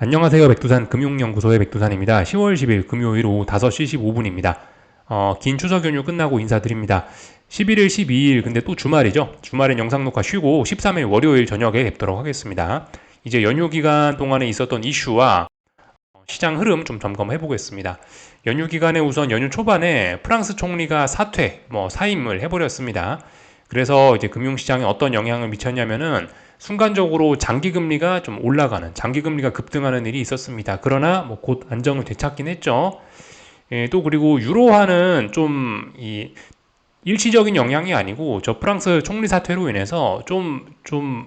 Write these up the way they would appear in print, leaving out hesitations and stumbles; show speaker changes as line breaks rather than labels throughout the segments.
안녕하세요. 백두산 금융연구소의 백두산입니다. 10월 10일 금요일 오후 5시 15분입니다. 긴 추석 연휴 끝나고 인사드립니다. 11일, 12일 근데 또 주말이죠. 주말엔 영상 녹화 쉬고 13일 월요일 저녁에 뵙도록 하겠습니다. 이제 연휴 기간 동안에 있었던 이슈와 시장 흐름 좀 점검해 보겠습니다. 연휴 기간에 우선 연휴 초반에 프랑스 총리가 사임을 해버렸습니다. 그래서 이제 금융시장에 어떤 영향을 미쳤냐면은 순간적으로 장기금리가 좀 올라가는, 장기금리가 급등하는 일이 있었습니다. 그러나 뭐 곧 안정을 되찾긴 했죠. 예, 또 그리고 유로화는 좀 일시적인 영향이 아니고 저 프랑스 총리 사퇴로 인해서 좀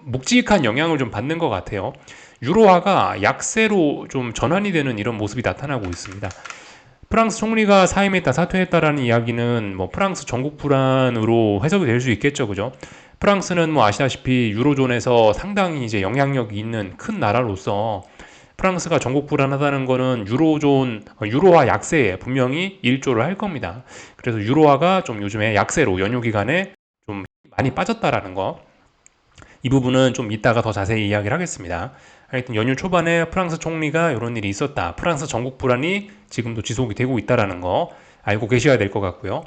묵직한 영향을 좀 받는 것 같아요. 유로화가 약세로 좀 전환이 되는 이런 모습이 나타나고 있습니다. 프랑스 총리가 사임했다, 사퇴했다라는 이야기는 뭐 프랑스 전국 불안으로 해석이 될 수 있겠죠, 그죠? 프랑스는 뭐 아시다시피 유로존에서 상당히 이제 영향력이 있는 큰 나라로서 프랑스가 전국 불안하다는 거는 유로화 약세에 분명히 일조를 할 겁니다. 그래서 유로화가 좀 요즘에 약세로 연휴 기간에 좀 많이 빠졌다라는 거. 이 부분은 좀 이따가 더 자세히 이야기를 하겠습니다. 하여튼 연휴 초반에 프랑스 총리가 이런 일이 있었다. 프랑스 전국 불안이 지금도 지속이 되고 있다라는 거 알고 계셔야 될 것 같고요.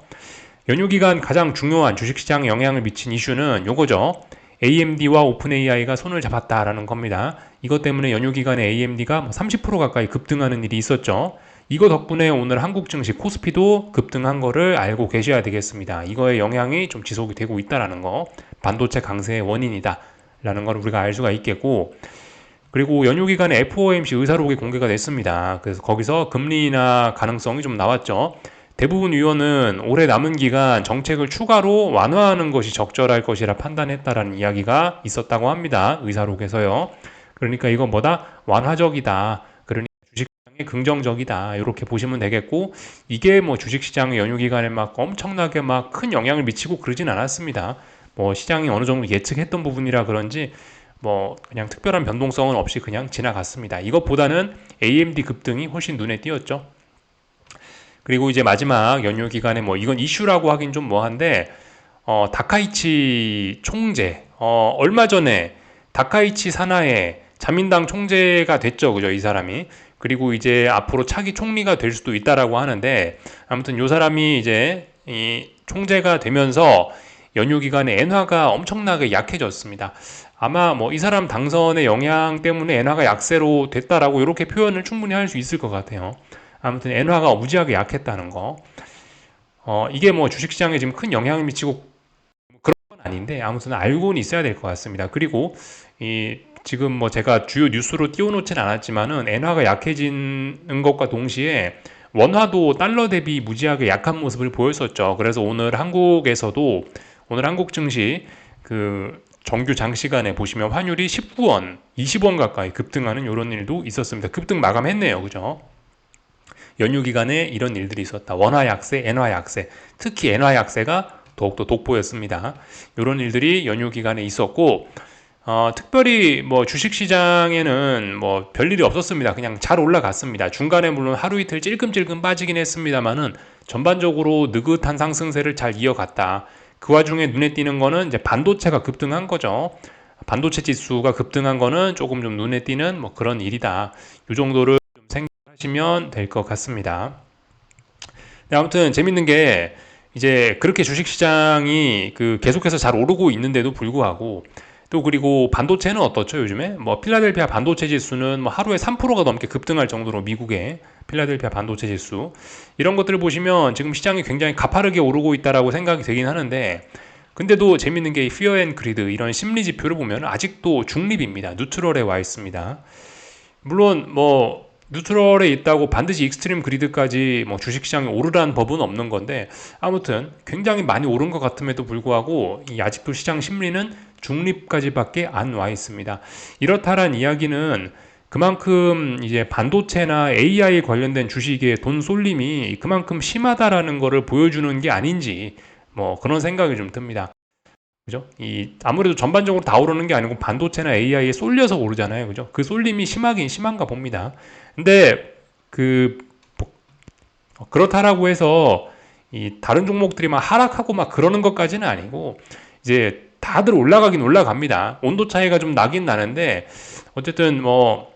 연휴 기간 가장 중요한 주식시장에 영향을 미친 이슈는 요거죠. AMD와 오픈AI가 손을 잡았다라는 겁니다. 이것 때문에 연휴 기간에 AMD가 30% 가까이 급등하는 일이 있었죠. 이거 덕분에 오늘 한국 증시 코스피도 급등한 거를 알고 계셔야 되겠습니다. 이거의 영향이 좀 지속이 되고 있다라는 거, 반도체 강세의 원인이다 라는 걸 우리가 알 수가 있겠고, 그리고 연휴 기간에 FOMC 의사록이 공개가 됐습니다. 그래서 거기서 금리 인하 가능성이 좀 나왔죠. 대부분 위원은 올해 남은 기간 정책을 추가로 완화하는 것이 적절할 것이라 판단했다라는 이야기가 있었다고 합니다. 의사록에서요. 그러니까 이건 뭐다? 완화적이다. 그러니까 주식시장이 긍정적이다. 이렇게 보시면 되겠고, 이게 뭐 주식시장의 연휴 기간에 막 엄청나게 막 큰 영향을 미치고 그러진 않았습니다. 뭐 시장이 어느 정도 예측했던 부분이라 그런지 뭐 그냥 특별한 변동성은 없이 그냥 지나갔습니다. 이것보다는 AMD 급등이 훨씬 눈에 띄었죠. 그리고 이제 마지막 연휴 기간에 뭐 이건 이슈라고 하긴 좀 뭐한데 다카이치 총재 얼마 전에 다카이치 사나의 자민당 총재가 됐죠, 그죠, 이 사람이. 그리고 이제 앞으로 차기 총리가 될 수도 있다라고 하는데, 아무튼 요 사람이 이제 이 총재가 되면서 연휴 기간에 엔화가 엄청나게 약해졌습니다. 아마 뭐 이 사람 당선의 영향 때문에 엔화가 약세로 됐다라고 이렇게 표현을 충분히 할 수 있을 것 같아요. 아무튼 엔화가 무지하게 약했다는 거. 이게 뭐 주식시장에 지금 큰 영향을 미치고 그런 건 아닌데 아무튼 알고는 있어야 될 것 같습니다. 그리고 이 지금 뭐 제가 주요 뉴스로 띄워놓진 않았지만은 엔화가 약해지는 것과 동시에 원화도 달러 대비 무지하게 약한 모습을 보였었죠. 그래서 오늘 한국 증시 그 정규 장시간에 보시면 환율이 19원, 20원 가까이 급등하는 이런 일도 있었습니다. 급등 마감했네요. 그죠? 연휴 기간에 이런 일들이 있었다. 원화 약세, 엔화 약세, 특히 엔화 약세가 더욱더 돋보였습니다. 이런 일들이 연휴 기간에 있었고, 특별히 뭐 주식시장에는 뭐 별일이 없었습니다. 그냥 잘 올라갔습니다. 중간에 물론 하루 이틀 찔끔찔끔 빠지긴 했습니다만은 전반적으로 느긋한 상승세를 잘 이어갔다. 그 와중에 눈에 띄는 거는 이제 반도체가 급등한 거죠. 반도체 지수가 급등한 거는 조금 좀 눈에 띄는 뭐 그런 일이다. 이 정도를 좀 생각하시면 될 것 같습니다. 네, 아무튼 재밌는 게 이제 그렇게 주식시장이 그 계속해서 잘 오르고 있는데도 불구하고 또 그리고 반도체는 어떻죠 요즘에? 뭐 필라델피아 반도체 지수는 뭐 하루에 3%가 넘게 급등할 정도로 미국의 필라델피아 반도체 지수 이런 것들을 보시면 지금 시장이 굉장히 가파르게 오르고 있다라고 생각이 되긴 하는데 근데도 재밌는 게 피어 앤 그리드 이런 심리 지표를 보면 아직도 중립입니다. 뉴트럴에 와 있습니다. 물론 뭐 뉴트럴에 있다고 반드시 익스트림 그리드까지 뭐 주식시장이 오르라는 법은 없는 건데 아무튼 굉장히 많이 오른 것 같음에도 불구하고 이 아직도 시장 심리는 중립까지밖에 안 와 있습니다. 이렇다란 이야기는 그만큼 이제 반도체나 AI 관련된 주식의 돈 쏠림이 그만큼 심하다라는 것을 보여주는 게 아닌지 뭐 그런 생각이 좀 듭니다. 그죠? 아무래도 전반적으로 다 오르는 게 아니고 반도체나 AI에 쏠려서 오르잖아요. 그죠? 그 쏠림이 심하긴 심한가 봅니다. 근데 그 뭐, 그렇다라고 해서 이 다른 종목들이 막 하락하고 막 그러는 것까지는 아니고 이제 다들 올라가긴 올라갑니다. 온도 차이가 좀 나긴 나는데 어쨌든 뭐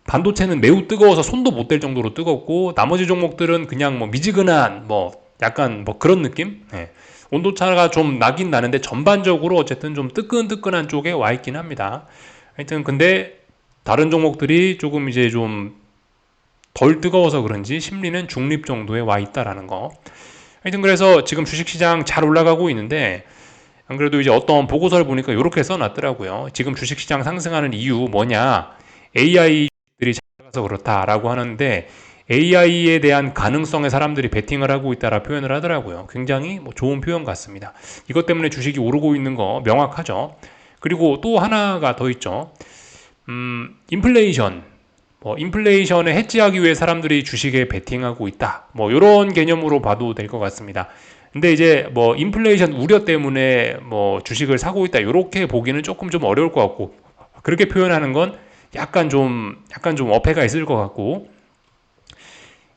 반도체는 매우 뜨거워서 손도 못 댈 정도로 뜨겁고 나머지 종목들은 그냥 뭐 미지근한 뭐 약간 뭐 그런 느낌? 예. 온도차가 좀 나긴 나는데 전반적으로 어쨌든 좀 뜨끈뜨끈한 쪽에 와 있긴 합니다. 하여튼 근데 다른 종목들이 조금 이제 좀 덜 뜨거워서 그런지 심리는 중립 정도에 와 있다라는 거. 하여튼 그래서 지금 주식시장 잘 올라가고 있는데 안 그래도 이제 어떤 보고서를 보니까 이렇게 써놨더라고요. 지금 주식시장 상승하는 이유 뭐냐? AI들이 잘 가서 그렇다라고 하는데 AI에 대한 가능성에 사람들이 베팅을 하고 있다라 표현을 하더라고요. 굉장히 뭐 좋은 표현 같습니다. 이것 때문에 주식이 오르고 있는 거 명확하죠. 그리고 또 하나가 더 있죠. 인플레이션. 뭐 인플레이션을 해지하기 위해 사람들이 주식에 베팅하고 있다. 뭐 이런 개념으로 봐도 될 것 같습니다. 근데 이제 뭐 인플레이션 우려 때문에 뭐 주식을 사고 있다. 이렇게 보기는 조금 좀 어려울 것 같고 그렇게 표현하는 건 약간 좀 어폐가 있을 것 같고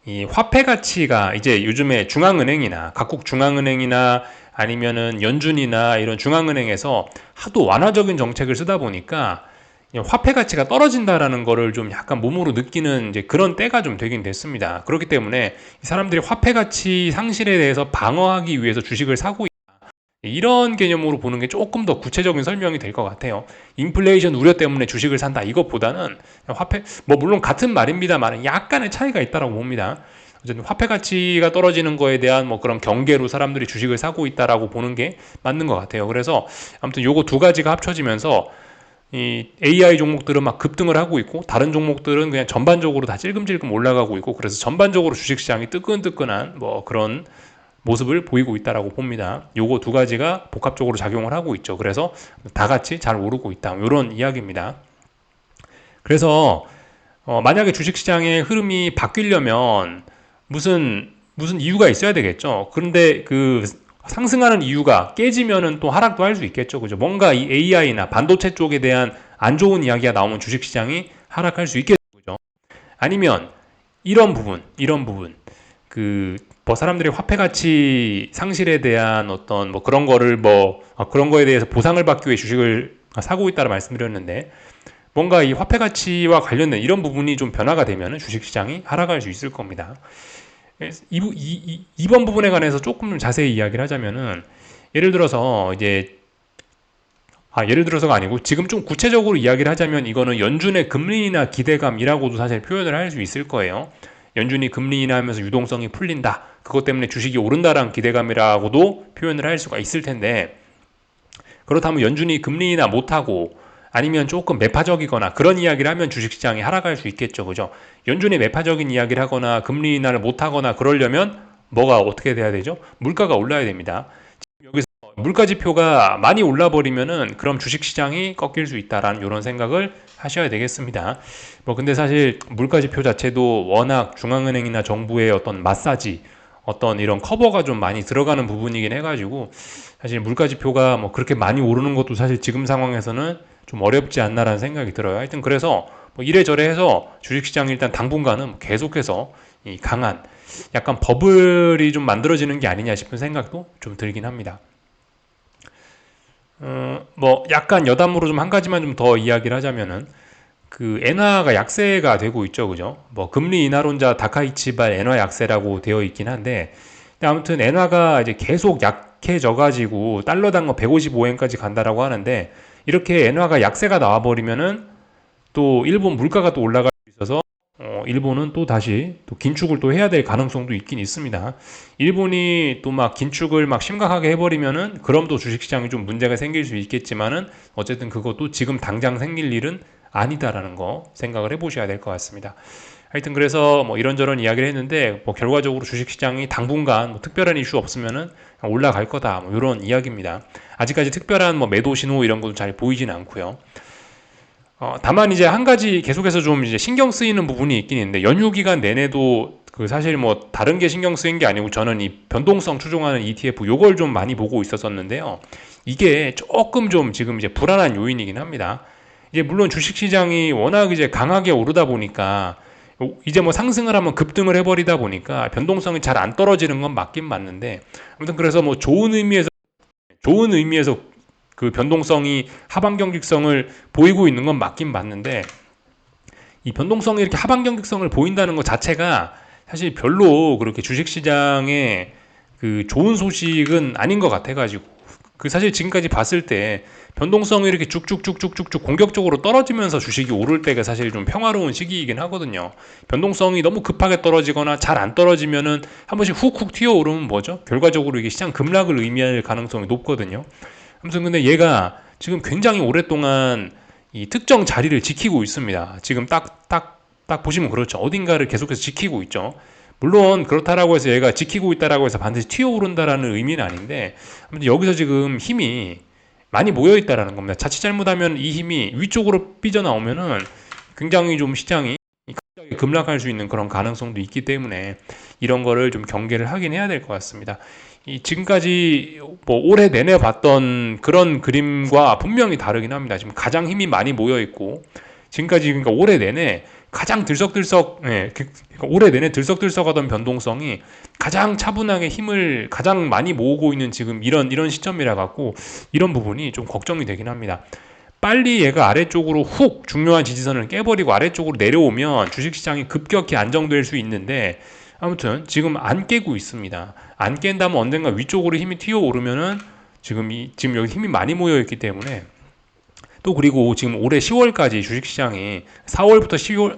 이 화폐 가치가 이제 요즘에 중앙은행이나 각국 중앙은행이나 아니면은 연준이나 이런 중앙은행에서 하도 완화적인 정책을 쓰다 보니까 화폐 가치가 떨어진다라는 거를 좀 약간 몸으로 느끼는 이제 그런 때가 좀 되긴 됐습니다. 그렇기 때문에 사람들이 화폐 가치 상실에 대해서 방어하기 위해서 주식을 사고 있다. 이런 개념으로 보는 게 조금 더 구체적인 설명이 될 것 같아요. 인플레이션 우려 때문에 주식을 산다 이것보다는 화폐 뭐 물론 같은 말입니다만 약간의 차이가 있다라고 봅니다. 어쨌든 화폐 가치가 떨어지는 거에 대한 뭐 그런 경계로 사람들이 주식을 사고 있다라고 보는 게 맞는 것 같아요. 그래서 아무튼 요거 두 가지가 합쳐지면서 이 AI 종목들은 막 급등을 하고 있고 다른 종목들은 그냥 전반적으로 다 찔끔찔끔 올라가고 있고 그래서 전반적으로 주식시장이 뜨끈뜨끈한 뭐 그런 모습을 보이고 있다라고 봅니다. 요거 두 가지가 복합적으로 작용을 하고 있죠. 그래서 다 같이 잘 오르고 있다. 이런 이야기입니다. 그래서 만약에 주식시장의 흐름이 바뀌려면 무슨 이유가 있어야 되겠죠. 그런데 그 상승하는 이유가 깨지면은 또 하락도 할 수 있겠죠. 그죠? 뭔가 이 AI나 반도체 쪽에 대한 안 좋은 이야기가 나오면 주식시장이 하락할 수 있겠죠. 그죠? 아니면 이런 부분, 뭐 사람들이 화폐 가치 상실에 대한 어떤 뭐 그런 거를 그런 거에 대해서 보상을 받기 위해 주식을 사고 있다라 말씀드렸는데 뭔가 이 화폐 가치와 관련된 이런 부분이 좀 변화가 되면 주식시장이 하락할 수 있을 겁니다. 이번 부분에 관해서 조금 좀 자세히 이야기를 하자면은 예를 들어서 이제 예를 들어서가 아니고 지금 좀 구체적으로 이야기를 하자면 이거는 연준의 금리 인하 기대감이라고도 사실 표현을 할 수 있을 거예요. 연준이 금리 인하하면서 유동성이 풀린다. 그것 때문에 주식이 오른다라는 기대감이라고도 표현을 할 수가 있을 텐데 그렇다면 연준이 금리 인하 못하고 아니면 조금 매파적이거나 그런 이야기를 하면 주식시장이 하락할 수 있겠죠. 그죠? 연준이 매파적인 이야기를 하거나 금리 인하를 못하거나 그러려면 뭐가 어떻게 돼야 되죠? 물가가 올라야 됩니다. 지금 여기서 물가 지표가 많이 올라 버리면은 그럼 주식시장이 꺾일 수 있다라는 이런 생각을 하셔야 되겠습니다. 뭐 근데 사실 물가 지표 자체도 워낙 중앙은행이나 정부의 어떤 마사지 어떤 이런 커버가 좀 많이 들어가는 부분이긴 해가지고 사실 물가 지표가 뭐 그렇게 많이 오르는 것도 사실 지금 상황에서는 좀 어렵지 않나라는 생각이 들어요. 하여튼 그래서 뭐 이래저래 해서 주식시장 일단 당분간은 계속해서 이 강한 약간 버블이 좀 만들어지는 게 아니냐 싶은 생각도 좀 들긴 합니다. 뭐 약간 여담으로 좀 한 가지만 좀 더 이야기를 하자면은 그 엔화가 약세가 되고 있죠, 그죠? 뭐 금리 인하론자 다카이치발 엔화 약세라고 되어 있긴 한데 근데 아무튼 엔화가 이제 계속 약해져 가지고 달러당 155엔까지 간다라고 하는데 이렇게 엔화가 약세가 나와 버리면은 또 일본 물가가 또 올라갈 수 있어서 일본은 또 다시 또 긴축을 또 해야 될 가능성도 있긴 있습니다. 일본이 또 막 긴축을 막 심각하게 해버리면은 그럼 또 주식시장이 좀 문제가 생길 수 있겠지만은 어쨌든 그것도 지금 당장 생길 일은 아니다라는 거 생각을 해보셔야 될 것 같습니다. 하여튼 그래서 뭐 이런저런 이야기를 했는데 뭐 결과적으로 주식시장이 당분간 뭐 특별한 이슈 없으면은 올라갈 거다 뭐 이런 이야기입니다. 아직까지 특별한 뭐 매도 신호 이런 것도 잘 보이진 않고요. 다만 이제 한 가지 계속해서 좀 이제 신경 쓰이는 부분이 있긴 있는데 연휴 기간 내내도 그 사실 뭐 다른 게 신경 쓰인 게 아니고 저는 이 변동성 추종하는 ETF 요걸 좀 많이 보고 있었었는데요. 이게 조금 좀 지금 이제 불안한 요인이긴 합니다. 이제 물론 주식시장이 워낙 이제 강하게 오르다 보니까 이제 뭐 상승을 하면 급등을 해버리다 보니까 변동성이 잘 안 떨어지는 건 맞긴 맞는데 아무튼 그래서 뭐 좋은 의미에서 그 변동성이 하방 경직성을 보이고 있는 건 맞긴 맞는데 이 변동성이 이렇게 하방 경직성을 보인다는 것 자체가 사실 별로 그렇게 주식시장에 그 좋은 소식은 아닌 것 같아가지고, 그 사실 지금까지 봤을 때 변동성이 이렇게 쭉쭉쭉쭉쭉쭉 공격적으로 떨어지면서 주식이 오를 때가 사실 좀 평화로운 시기이긴 하거든요. 변동성이 너무 급하게 떨어지거나 잘 안 떨어지면은 한 번씩 훅훅 튀어오르면 뭐죠? 결과적으로 이게 시장 급락을 의미할 가능성이 높거든요. 아무튼 근데 얘가 지금 굉장히 오랫동안 이 특정 자리를 지키고 있습니다. 지금 딱 보시면 그렇죠. 어딘가를 계속해서 지키고 있죠. 물론 그렇다라고 해서 얘가 지키고 있다라고 해서 반드시 튀어오른다라는 의미는 아닌데, 아무튼 여기서 지금 힘이 많이 모여 있다라는 겁니다. 자칫 잘못하면 이 힘이 위쪽으로 삐져나오면은 굉장히 좀 시장이 갑자기 급락할 수 있는 그런 가능성도 있기 때문에 이런 거를 좀 경계를 하긴 해야 될 것 같습니다. 이 지금까지 뭐 올해 내내 봤던 그런 그림과 분명히 다르긴 합니다. 지금 가장 힘이 많이 모여 있고, 지금까지 그러니까 올해 내내 가장 들썩들썩, 그러니까 올해 내내 들썩들썩하던 변동성이 가장 차분하게 힘을 가장 많이 모으고 있는 지금 이런 시점이라 갖고 이런 부분이 좀 걱정이 되긴 합니다. 빨리 얘가 아래쪽으로 훅 중요한 지지선을 깨버리고 아래쪽으로 내려오면 주식시장이 급격히 안정될 수 있는데, 아무튼 지금 안 깨고 있습니다. 안 깬다면 언젠가 위쪽으로 힘이 튀어오르면은 지금 여기 힘이 많이 모여 있기 때문에, 또 그리고 지금 올해 10월까지 주식시장이 4월부터 10월,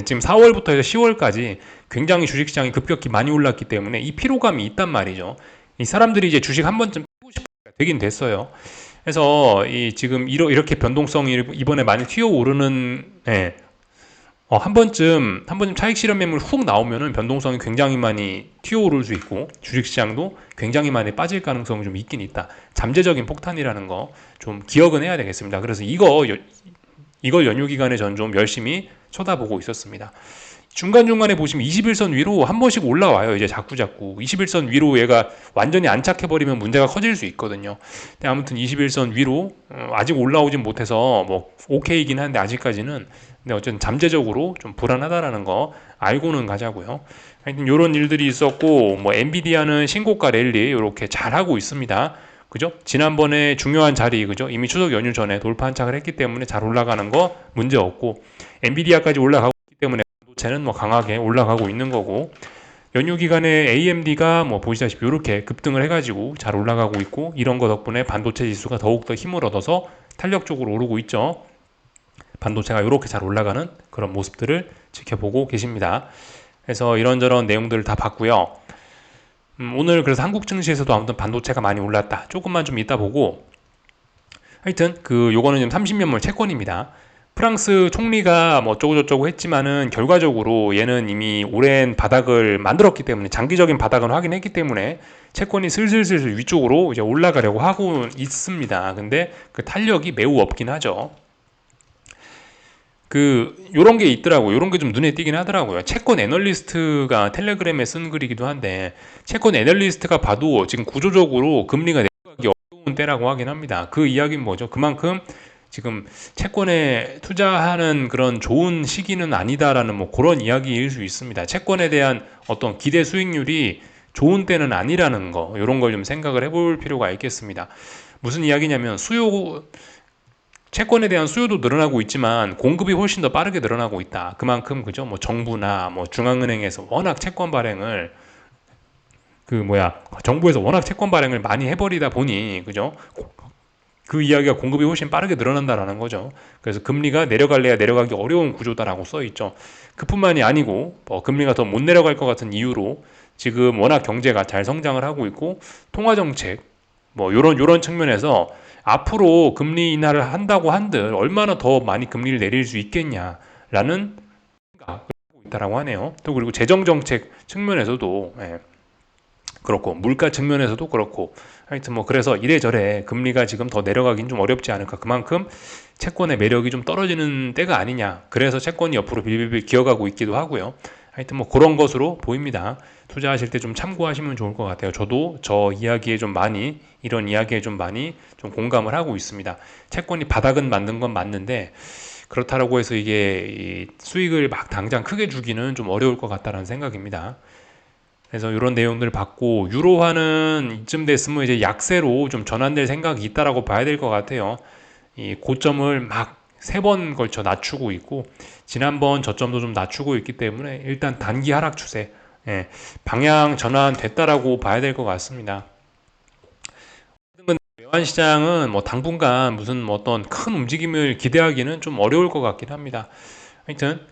지금 4월부터 해서 10월까지 굉장히 주식시장이 급격히 많이 올랐기 때문에 이 피로감이 있단 말이죠. 이 사람들이 이제 주식 한 번쯤 빼고 싶을 때가 되긴 됐어요. 그래서 이 지금 이렇게 변동성이 이번에 많이 튀어오르는, 한 번쯤 차익 실현 매물 훅 나오면은 변동성이 굉장히 많이 튀어오를 수 있고 주식시장도 굉장히 많이 빠질 가능성이 좀 있긴 있다. 잠재적인 폭탄이라는 거 좀 기억은 해야 되겠습니다. 그래서 이걸 연휴 기간에 전 좀 열심히 쳐다보고 있었습니다. 중간중간에 보시면 21선 위로 한 번씩 올라와요. 이제 자꾸자꾸 21선 위로 얘가 완전히 안착해버리면 문제가 커질 수 있거든요. 근데 아무튼 21선 위로 아직 올라오진 못해서 뭐 오케이긴 한데 아직까지는, 근데 어쨌든 잠재적으로 좀 불안하다라는 거 알고는 가자고요. 하여튼 이런 일들이 있었고, 뭐 엔비디아는 신고가 랠리 이렇게 잘 하고 있습니다. 그죠? 지난번에 중요한 자리, 그죠? 이미 추석 연휴 전에 돌파 안착을 했기 때문에 잘 올라가는 거 문제 없고, 엔비디아까지 올라가고 있기 때문에 반도체는 뭐 강하게 올라가고 있는 거고, 연휴 기간에 AMD가 뭐 보시다시피 이렇게 급등을 해가지고 잘 올라가고 있고, 이런 거 덕분에 반도체 지수가 더욱더 힘을 얻어서 탄력적으로 오르고 있죠. 반도체가 이렇게 잘 올라가는 그런 모습들을 지켜보고 계십니다. 그래서 이런저런 내용들을 다 봤고요. 오늘 그래서 한국 증시에서도 아무튼 반도체가 많이 올랐다. 조금만 좀 이따 보고, 하여튼 요거는 지금 30년물 채권입니다. 프랑스 총리가 뭐 어쩌고저쩌고 했지만은 결과적으로 얘는 이미 오랜 바닥을 만들었기 때문에, 장기적인 바닥은 확인했기 때문에 채권이 슬슬슬 위쪽으로 이제 올라가려고 하고 있습니다. 근데 그 탄력이 매우 없긴 하죠. 요런 게 있더라고요. 요런 게 좀 눈에 띄긴 하더라고요. 채권 애널리스트가 텔레그램에 쓴 글이기도 한데, 채권 애널리스트가 봐도 지금 구조적으로 금리가 내려가기 어려운 때라고 하긴 합니다. 그 이야기는 뭐죠? 그만큼 지금 채권에 투자하는 그런 좋은 시기는 아니다라는 뭐 그런 이야기일 수 있습니다. 채권에 대한 어떤 기대 수익률이 좋은 때는 아니라는 거, 요런 걸 좀 생각을 해볼 필요가 있겠습니다. 무슨 이야기냐면 채권에 대한 수요도 늘어나고 있지만 공급이 훨씬 더 빠르게 늘어나고 있다. 그만큼 그죠? 뭐 정부나 뭐 중앙은행에서 워낙 채권 발행을 정부에서 워낙 채권 발행을 많이 해버리다 보니, 그죠? 그 이야기가 공급이 훨씬 빠르게 늘어난다라는 거죠. 그래서 금리가 내려갈래야 내려가기 어려운 구조다라고 써 있죠. 그뿐만이 아니고 금리가 더 못 내려갈 것 같은 이유로 지금 워낙 경제가 잘 성장을 하고 있고, 통화 정책 뭐 요런 측면에서 앞으로 금리 인하를 한다고 한들 얼마나 더 많이 금리를 내릴 수 있겠냐라는 생각을 하고 있다라고 하네요. 또 그리고 재정 정책 측면에서도 그렇고, 물가 측면에서도 그렇고, 하여튼 뭐 그래서 이래저래 금리가 지금 더 내려가긴 좀 어렵지 않을까. 그만큼 채권의 매력이 좀 떨어지는 때가 아니냐. 그래서 채권이 옆으로 빌빌빌 기어가고 있기도 하고요. 하여튼 뭐 그런 것으로 보입니다. 투자하실 때 좀 참고하시면 좋을 것 같아요. 저도 이런 이야기에 좀 많이 좀 공감을 하고 있습니다. 채권이 바닥은 만든 건 맞는데, 그렇다라고 해서 이게 수익을 막 당장 크게 주기는 좀 어려울 것 같다는 생각입니다. 그래서 이런 내용들을 봤고, 유로화는 이쯤 됐으면 이제 약세로 좀 전환될 생각이 있다라고 봐야 될 것 같아요. 이 고점을 막 세 번 걸쳐 낮추고 있고 지난번 저점도 좀 낮추고 있기 때문에 일단 단기 하락 추세, 예, 방향 전환 됐다라고 봐야 될 것 같습니다. 외환 시장은 뭐 당분간 무슨 뭐 어떤 큰 움직임을 기대하기는 좀 어려울 것 같긴 합니다. 하여튼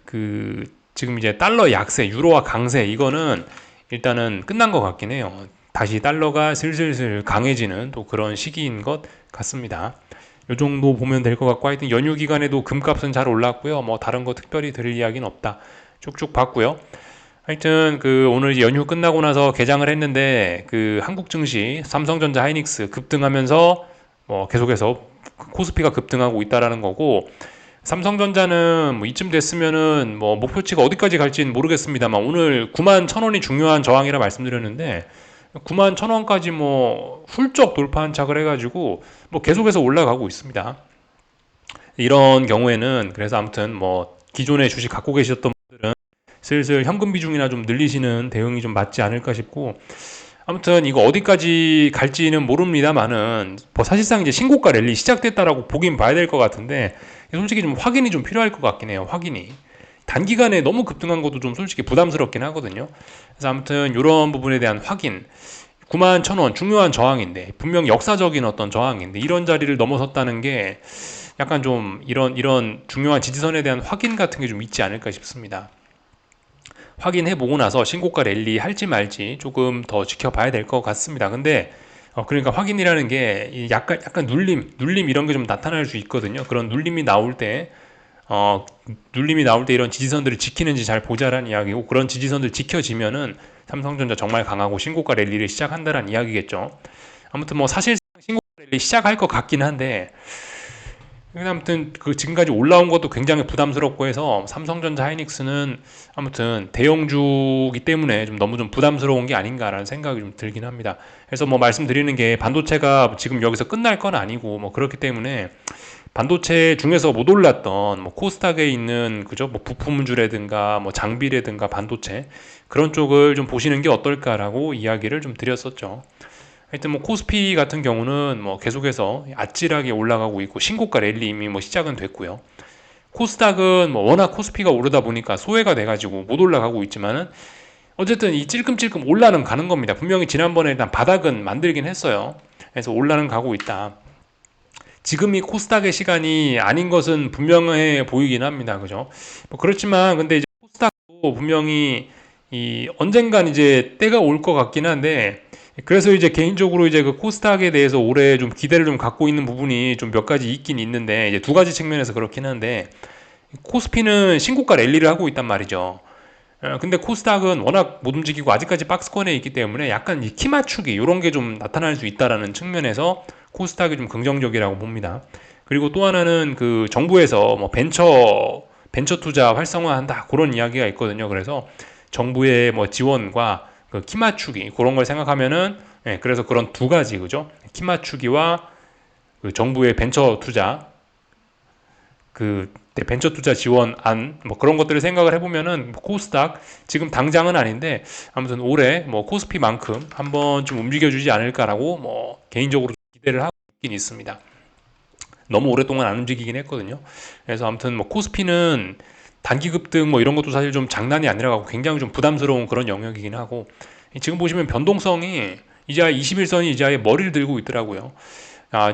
지금 이제 달러 약세, 유로화 강세 이거는 일단은 끝난 것 같긴 해요. 다시 달러가 슬슬슬 강해지는 또 그런 시기인 것 같습니다. 요 정도 보면 될 것 같고 하여튼 연휴 기간에도 금값은 잘 올랐고요. 뭐 다른 거 특별히 드릴 이야기는 없다. 쭉쭉 봤고요. 하여튼 오늘 연휴 끝나고 나서 개장을 했는데 한국 증시 삼성전자 하이닉스 급등하면서 뭐 계속해서 코스피가 급등하고 있다라는 거고 삼성전자는 뭐 이쯤 됐으면은 뭐 목표치가 어디까지 갈지는 모르겠습니다만 오늘 9만 1,000원이 중요한 저항이라 말씀드렸는데 9만 1,000원까지 뭐 훌쩍 돌파 한착을 해가지고 뭐 계속해서 올라가고 있습니다. 이런 경우에는 그래서 아무튼 뭐 기존에 주식 갖고 계셨던 분들은 슬슬 현금 비중이나 좀 늘리시는 대응이 좀 맞지 않을까 싶고 아무튼 이거 어디까지 갈지는 모릅니다만은 뭐 사실상 이제 신고가 랠리 시작됐다라고 보긴 봐야 될 것 같은데 솔직히 좀 확인이 좀 필요할 것 같긴 해요. 확인이 단기간에 너무 급등한 것도 좀 솔직히 부담스럽긴 하거든요. 그래서 아무튼 이런 부분에 대한 확인 9만 1,000원 중요한 저항인데 분명 역사적인 어떤 저항인데 이런 자리를 넘어섰다는 게 약간 좀 이런 중요한 지지선에 대한 확인 같은 게 좀 있지 않을까 싶습니다. 확인해보고 나서 신고가 랠리 할지 말지 조금 더 지켜봐야 될 것 같습니다. 근데 그러니까 확인이라는 게 약간 눌림 이런 게 좀 나타날 수 있거든요. 그런 눌림이 나올 때 이런 지지선들을 지키는지 잘 보자라는 이야기고 그런 지지선들 지켜지면은 삼성전자 정말 강하고 신고가 랠리를 시작한다라는 이야기겠죠. 아무튼 뭐 사실상 신고가 랠리 시작할 것 같긴 한데 아무튼 지금까지 올라온 것도 굉장히 부담스럽고 해서 삼성전자 하이닉스는 아무튼 대형주기 때문에 너무 좀 부담스러운 게 아닌가라는 생각이 좀 들긴 합니다. 그래서 뭐 말씀드리는 게 반도체가 지금 여기서 끝날 건 아니고 뭐 그렇기 때문에 반도체 중에서 못 올랐던 뭐 코스닥에 있는 그죠 뭐 부품주라든가 뭐 장비라든가 반도체 그런 쪽을 좀 보시는 게 어떨까라고 이야기를 좀 드렸었죠. 하여튼 뭐 코스피 같은 경우는 뭐 계속해서 아찔하게 올라가고 있고 신고가 랠리 이미 뭐 시작은 됐고요. 코스닥은 뭐 워낙 코스피가 오르다 보니까 소외가 돼가지고 못 올라가고 있지만은 어쨌든 이 찔끔찔끔 올라는 가는 겁니다. 분명히 지난번에 일단 바닥은 만들긴 했어요. 그래서 올라는 가고 있다. 지금이 코스닥의 시간이 아닌 것은 분명해 보이긴 합니다. 그죠? 뭐 그렇지만 근데 이제 코스닥도 분명히 이 언젠간 이제 때가 올 것 같긴 한데 그래서 이제 개인적으로 이제 코스닥에 대해서 올해 좀 기대를 좀 갖고 있는 부분이 좀 몇 가지 있긴 있는데 이제 두 가지 측면에서 그렇긴 한데 코스피는 신고가 랠리를 하고 있단 말이죠. 근데 코스닥은 워낙 못 움직이고 아직까지 박스권에 있기 때문에 약간 이 키 맞추기 이런 게 좀 나타날 수 있다라는 측면에서 코스닥이 좀 긍정적이라고 봅니다. 그리고 또 하나는 정부에서 뭐 벤처 투자 활성화한다 그런 이야기가 있거든요. 그래서 정부의 뭐 지원과 키 맞추기 그런 걸 생각하면은 그래서 그런 두 가지 그죠? 키 맞추기와 정부의 벤처 투자 벤처 투자 지원안 뭐 그런 것들을 생각을 해보면은 코스닥 지금 당장은 아닌데 아무튼 올해 뭐 코스피만큼 한번 좀 움직여주지 않을까라고 뭐 개인적으로 기대를 하고 있긴 있습니다. 너무 오랫동안 안 움직이긴 했거든요. 그래서 아무튼 뭐 코스피는 단기 급등 뭐 이런 것도 사실 좀 장난이 아니라 굉장히 좀 부담스러운 그런 영역이긴 하고 지금 보시면 변동성이 이제 21선이 이제 아예 머리를 들고 있더라고요.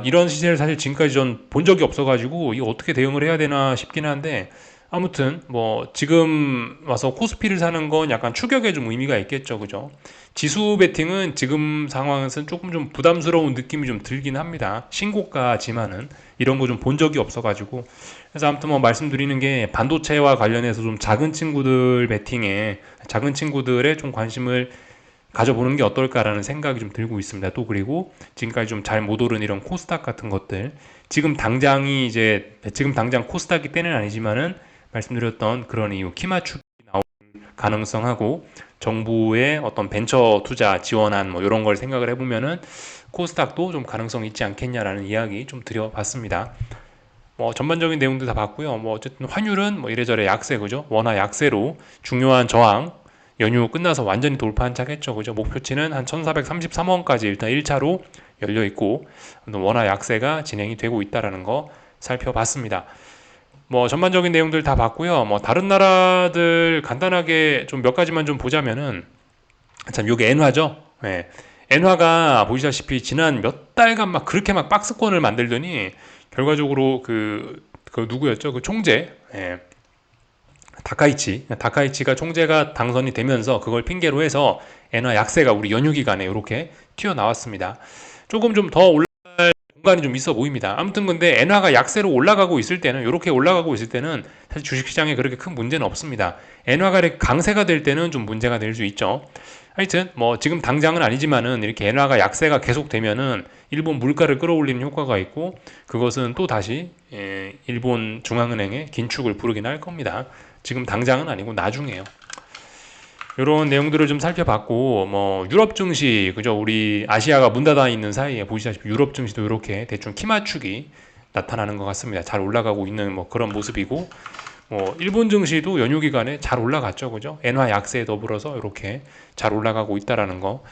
이런 시세를 사실 지금까지 전 본 적이 없어가지고 이거 어떻게 대응을 해야 되나 싶긴 한데 아무튼 뭐 지금 와서 코스피를 사는 건 약간 추격에 좀 의미가 있겠죠, 그죠? 지수 베팅은 지금 상황에서는 조금 좀 부담스러운 느낌이 좀 들긴 합니다. 신고가지만은 이런 거 좀 본 적이 없어가지고 그래서 아무튼 뭐 말씀드리는 게 반도체와 관련해서 좀 작은 친구들 베팅에 작은 친구들의 좀 관심을 가져보는 게 어떨까라는 생각이 좀 들고 있습니다. 또 그리고 지금까지 좀 잘 못 오른 이런 코스닥 같은 것들 지금 당장 코스닥이 때는 아니지만은 말씀드렸던 그런 이유 키 맞추기 나올 가능성하고 정부의 어떤 벤처 투자 지원안 뭐 이런 걸 생각을 해보면은 코스닥도 좀 가능성이 있지 않겠냐라는 이야기 좀 드려봤습니다. 뭐 전반적인 내용도 다 봤고요. 뭐 어쨌든 환율은 뭐 이래저래 약세 그죠? 원화 약세로 중요한 저항 연휴 끝나서 완전히 돌파한 척했죠. 그죠? 목표치는 한 1433원까지 일단 1차로 열려 있고 원화 약세가 진행이 되고 있다라는 거 살펴봤습니다. 뭐 전반적인 내용들 다 봤고요. 뭐 다른 나라들 간단하게 좀 몇 가지만 좀 보자면은 참 요게 엔화죠. 예. 엔화가 보시다시피 지난 몇 달간 막 그렇게 막 박스권을 만들더니 결과적으로 그 누구였죠? 그 총재. 예. 다카이치가 총재가 당선이 되면서 그걸 핑계로 해서 엔화 약세가 우리 연휴 기간에 이렇게 튀어나왔습니다. 조금 좀 더 공간이 좀 있어 보입니다. 아무튼 근데 엔화가 약세로 올라가고 있을 때는 이렇게 올라가고 있을 때는 사실 주식시장에 그렇게 큰 문제는 없습니다. 엔화가 강세가 될 때는 좀 문제가 될 수 있죠. 하여튼 뭐 지금 당장은 아니지만은 이렇게 엔화가 약세가 계속되면은 일본 물가를 끌어올리는 효과가 있고 그것은 또 다시 일본 중앙은행의 긴축을 부르긴 할 겁니다. 지금 당장은 아니고 나중에요. 이런 내용들을 좀 살펴봤고 뭐 유럽 증시 그죠 우리 아시아가 문 닫아 있는 사이에 보시다시피 유럽 증시도 이렇게 대충 키 맞추기 나타나는 것 같습니다. 잘 올라가고 있는 뭐 그런 모습이고 뭐 일본 증시도 연휴 기간에 잘 올라갔죠, 그죠? 엔화 약세에 더불어서 이렇게 잘 올라가고 있다라는 거.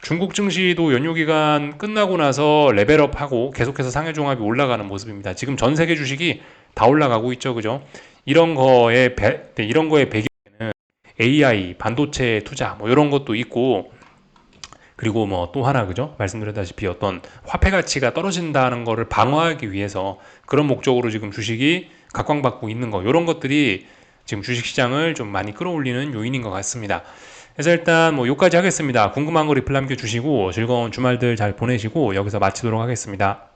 중국 증시도 연휴 기간 끝나고 나서 레벨업하고 계속해서 상해 종합이 올라가는 모습입니다. 지금 전 세계 주식이 다 올라가고 있죠, 그죠? 이런 거에 배경 AI, 반도체 투자 뭐 이런 것도 있고 그리고 뭐 또 하나 그죠? 말씀드렸다시피 어떤 화폐 가치가 떨어진다는 거를 방어하기 위해서 그런 목적으로 지금 주식이 각광받고 있는 거 이런 것들이 지금 주식시장을 좀 많이 끌어올리는 요인인 것 같습니다. 그래서 일단 뭐 여기까지 하겠습니다. 궁금한 거 리플 남겨주시고 즐거운 주말들 잘 보내시고 여기서 마치도록 하겠습니다.